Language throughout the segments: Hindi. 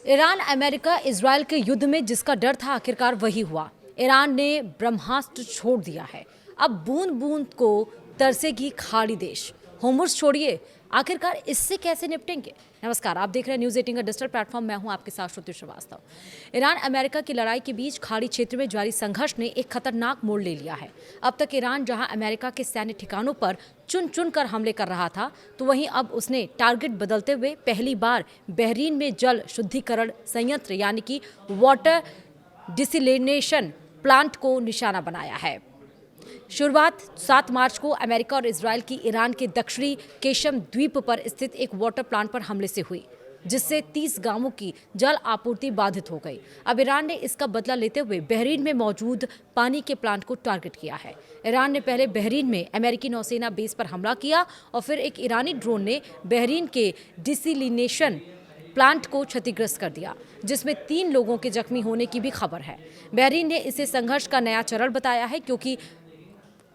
ईरान अमेरिका इजराइल के युद्ध में जिसका डर था आखिरकार वही हुआ। ईरान ने ब्रह्मास्त्र छोड़ दिया है। अब बूंद बूंद को तरसेगी खाड़ी देश। होर्मुज़ छोड़िए, आखिरकार इससे कैसे निपटेंगे। नमस्कार, आप देख रहे हैं न्यूज़ 18 का डिजिटल प्लेटफॉर्म। मैं हूं आपके साथ श्रुति श्रीवास्तव। ईरान अमेरिका की लड़ाई के बीच खाड़ी क्षेत्र में जारी संघर्ष ने एक खतरनाक मोड़ ले लिया है। अब तक ईरान जहां अमेरिका के सैन्य ठिकानों पर चुन चुन कर हमले कर रहा था, तो वहीं अब उसने टारगेट बदलते हुए पहली बार बहरीन में जल शुद्धिकरण संयंत्र यानी कि वाटर डिसैलिनेशन प्लांट को निशाना बनाया है। शुरुआत 7 मार्च को अमेरिका और इजराइल की ईरान के दक्षिणी केशम द्वीप पर स्थित एक वाटर प्लांट पर हमले से हुई, जिससे 30 गांवों की जल आपूर्ति बाधित हो गई। अब ईरान ने इसका बदला लेते हुए बहरीन में मौजूद पानी के प्लांट को टारगेट किया है। ईरान ने पहले बहरीन में अमेरिकी नौसेना बेस पर हमला किया और फिर एक ईरानी ड्रोन ने बहरीन के डिसैलिनेशन प्लांट को क्षतिग्रस्त कर दिया, जिसमें 3 लोगों के जख्मी होने की भी खबर है। बहरीन ने इसे संघर्ष का नया चरण बताया है, क्योंकि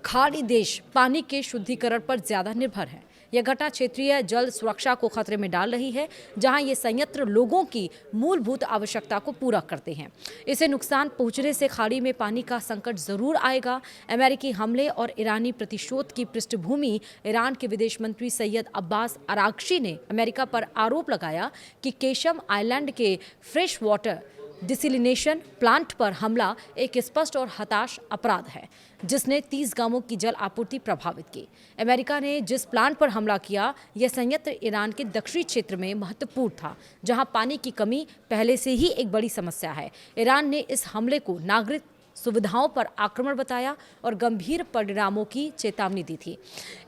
खाड़ी देश पानी के शुद्धिकरण पर ज्यादा निर्भर है। यह घटना क्षेत्रीय जल सुरक्षा को खतरे में डाल रही है, जहां ये संयंत्र लोगों की मूलभूत आवश्यकता को पूरा करते हैं। इसे नुकसान पहुंचने से खाड़ी में पानी का संकट जरूर आएगा। अमेरिकी हमले और ईरानी प्रतिशोध की पृष्ठभूमि ईरान के विदेश मंत्री सैयद अब्बास अरागची ने अमेरिका पर आरोप लगाया कि केशम आइलैंड के फ्रेश वाटर डिसैलिनेशन प्लांट पर हमला एक स्पष्ट और हताश अपराध है, जिसने 30 गांवों की जल आपूर्ति प्रभावित की। अमेरिका ने जिस प्लांट पर हमला किया, यह संयंत्र ईरान के दक्षिणी क्षेत्र में महत्वपूर्ण था, जहां पानी की कमी पहले से ही एक बड़ी समस्या है। ईरान ने इस हमले को नागरिक सुविधाओं पर आक्रमण बताया और गंभीर परिणामों की चेतावनी दी थी।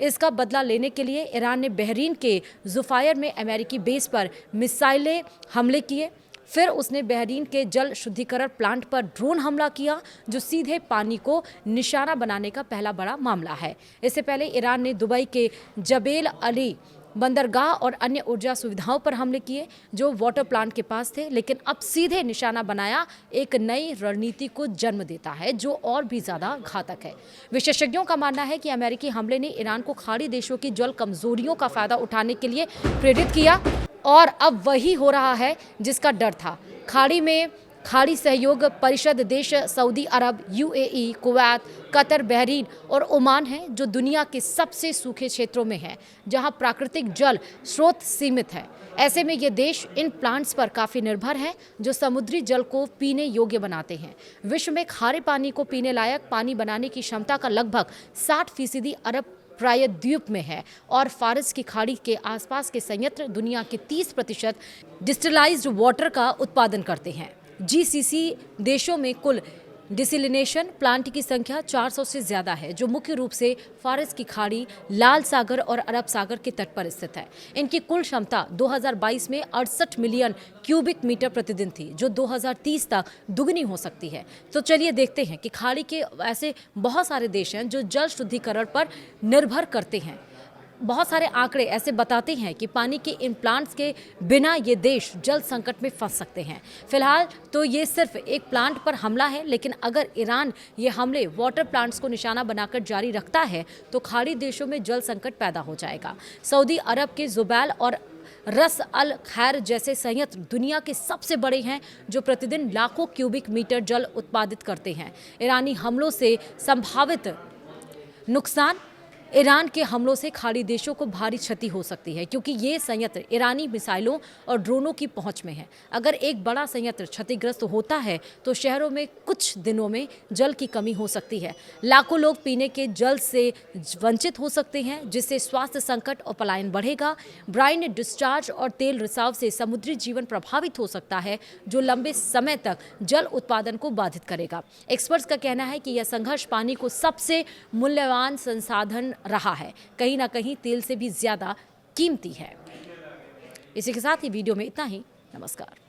इसका बदला लेने के लिए ईरान ने बहरीन के जुफायर में अमेरिकी बेस पर मिसाइलें हमले किए। फिर उसने बहरीन के जल शुद्धिकरण प्लांट पर ड्रोन हमला किया, जो सीधे पानी को निशाना बनाने का पहला बड़ा मामला है। इससे पहले ईरान ने दुबई के जबेल अली बंदरगाह और अन्य ऊर्जा सुविधाओं पर हमले किए, जो वाटर प्लांट के पास थे, लेकिन अब सीधे निशाना बनाया एक नई रणनीति को जन्म देता है, जो और भी ज्यादा घातक है। विशेषज्ञों का मानना है कि अमेरिकी हमले ने ईरान को खाड़ी देशों की जल कमजोरियों का फायदा उठाने के लिए प्रेरित किया, और अब वही हो रहा है जिसका डर था। खाड़ी सहयोग परिषद देश सऊदी अरब, यूएई, कुवैत, कतर, बहरीन और ओमान हैं, जो दुनिया के सबसे सूखे क्षेत्रों में हैं, जहां प्राकृतिक जल स्रोत सीमित है। ऐसे में ये देश इन प्लांट्स पर काफ़ी निर्भर हैं, जो समुद्री जल को पीने योग्य बनाते हैं। विश्व में खारे पानी को पीने लायक पानी बनाने की क्षमता का लगभग 60% अरब प्रायद्वीप में है, और फारस की खाड़ी के आसपास के संयंत्र दुनिया के 30% डिस्टिलाइज्ड वाटर का उत्पादन करते हैं। जीसीसी देशों में कुल डिसैलिनेशन प्लांट की संख्या 400 से ज्यादा है, जो मुख्य रूप से फारस की खाड़ी, लाल सागर और अरब सागर के तट पर स्थित है। इनकी कुल क्षमता 2022 में 68 मिलियन क्यूबिक मीटर प्रतिदिन थी, जो 2030 तक दुगनी हो सकती है। तो चलिए देखते हैं कि खाड़ी के ऐसे बहुत सारे देश हैं जो जल शुद्धिकरण पर निर्भर करते हैं। बहुत सारे आंकड़े ऐसे बताते हैं कि पानी के इन प्लांट्स के बिना ये देश जल संकट में फंस सकते हैं। फिलहाल तो ये सिर्फ एक प्लांट पर हमला है, लेकिन अगर ईरान ये हमले वाटर प्लांट्स को निशाना बनाकर जारी रखता है, तो खाड़ी देशों में जल संकट पैदा हो जाएगा। सऊदी अरब के जुबैल और रस अल खैर जैसे संयंत्र दुनिया के सबसे बड़े हैं, जो प्रतिदिन लाखों क्यूबिक मीटर जल उत्पादित करते हैं। ईरानी हमलों से संभावित नुकसान ईरान के हमलों से खाड़ी देशों को भारी क्षति हो सकती है, क्योंकि ये संयंत्र ईरानी मिसाइलों और ड्रोनों की पहुंच में है। अगर एक बड़ा संयंत्र क्षतिग्रस्त होता है, तो शहरों में कुछ दिनों में जल की कमी हो सकती है। लाखों लोग पीने के जल से वंचित हो सकते हैं, जिससे स्वास्थ्य संकट और पलायन बढ़ेगा। ब्राइन डिस्चार्ज और तेल रिसाव से समुद्री जीवन प्रभावित हो सकता है, जो लंबे समय तक जल उत्पादन को बाधित करेगा। एक्सपर्ट्स का कहना है कि यह संघर्ष पानी को सबसे मूल्यवान संसाधन रहा है, कहीं ना कहीं तेल से भी ज्यादा कीमती है। इसी के साथ ही वीडियो में इतना ही। नमस्कार।